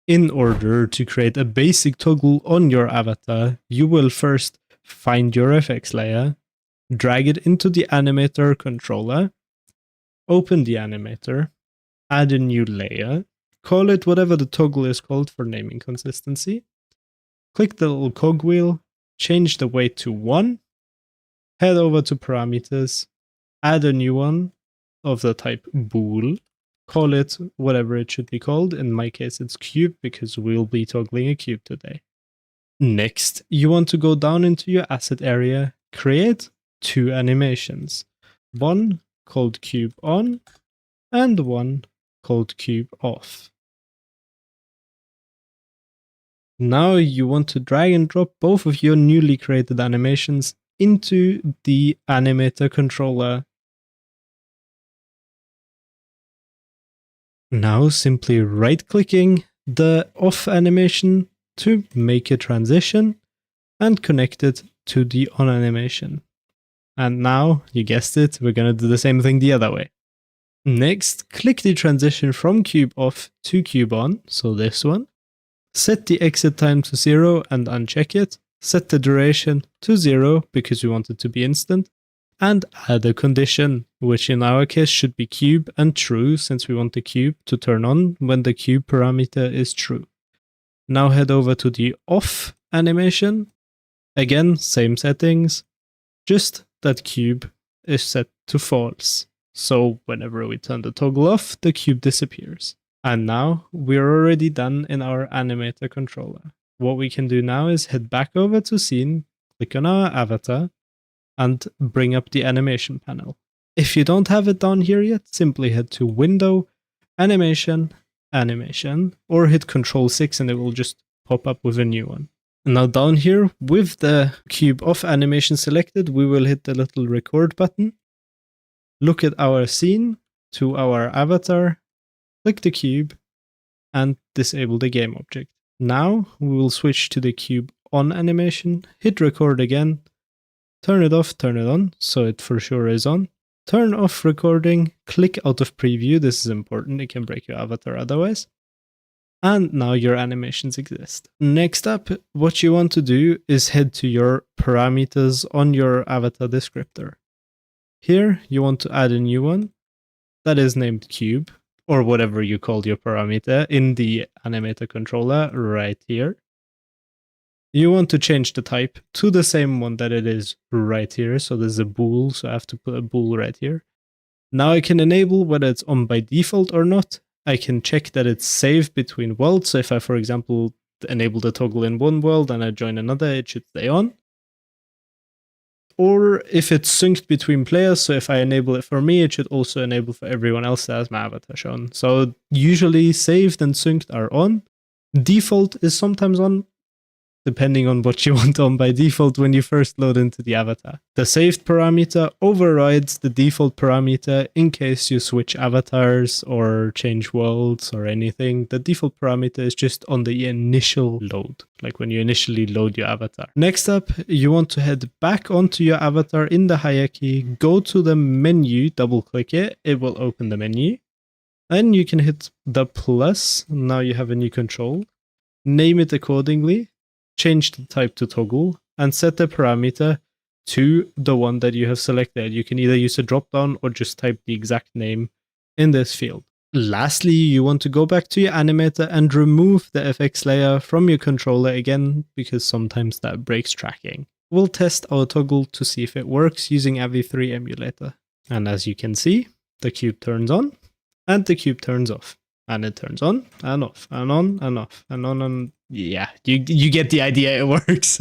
In order to create a basic toggle on your avatar, you will first find your FX layer, drag it into the animator controller, open the animator, add a new layer, call it whatever the toggle is called for naming consistency, click the little cogwheel, change the weight to 1, head over to parameters, add a new one of the type Bool, call it whatever it should be called. In my case, it's cube because we'll be toggling a cube today. Next, you want to go down into your asset area, create 2 animations. One called cube on and one called cube off. Now you want to drag and drop both of your newly created animations into the animator controller. Now simply right-clicking the off animation to make a transition and connect it to the on animation. And now, you guessed it, we're going to do the same thing the other way. Next, click the transition from cube off to cube on, so this one. Set the exit time to 0 and uncheck it. Set the duration to 0 because we want it to be instant. And add a condition, which in our case should be cube and true, since we want the cube to turn on when the cube parameter is true. Now head over to the off animation. Again, same settings, just that cube is set to false. So whenever we turn the toggle off, the cube disappears. And now we're already done in our animator controller. What we can do now is head back over to scene, click on our avatar, and bring up the animation panel. If you don't have it down here yet, simply head to Window, Animation, Animation, or hit Ctrl+6 and it will just pop up with a new one. Now down here, with the cube off animation selected, we will hit the little record button, look at our scene, to our avatar, click the cube, and disable the game object. Now we will switch to the cube on animation, hit record again, turn it off, turn it on, so it for sure is on. Turn off recording, click out of preview, this is important, it can break your avatar otherwise. And now your animations exist. Next up, what you want to do is head to your parameters on your avatar descriptor. Here you want to add a new one that is named cube, or whatever you called your parameter in the animator controller right here. You want to change the type to the same one that it is right here. So there's a bool, so I have to put a bool right here. Now I can enable whether it's on by default or not. I can check that it's saved between worlds. So if I, for example, enable the toggle in one world and I join another, it should stay on. Or if it's synced between players, so if I enable it for me, it should also enable for everyone else that has my avatar shown. So usually saved and synced are on. Default is sometimes on, depending on what you want on by default when you first load into the avatar. The saved parameter overrides the default parameter in case you switch avatars or change worlds or anything. The default parameter is just on the initial load, like when you initially load your avatar. Next up, you want to head back onto your avatar in the hierarchy, go to the menu, double click it, it will open the menu. Then you can hit the plus, now you have a new control, name it accordingly, change the type to toggle, and set the parameter to the one that you have selected. You can either use a drop-down or just type the exact name in this field. Lastly, you want to go back to your animator and remove the FX layer from your controller again, because sometimes that breaks tracking. We'll test our toggle to see if it works using AV3 emulator. And as you can see, the cube turns on and the cube turns off. And it turns on and off and on and off and on and yeah, you get the idea, it works.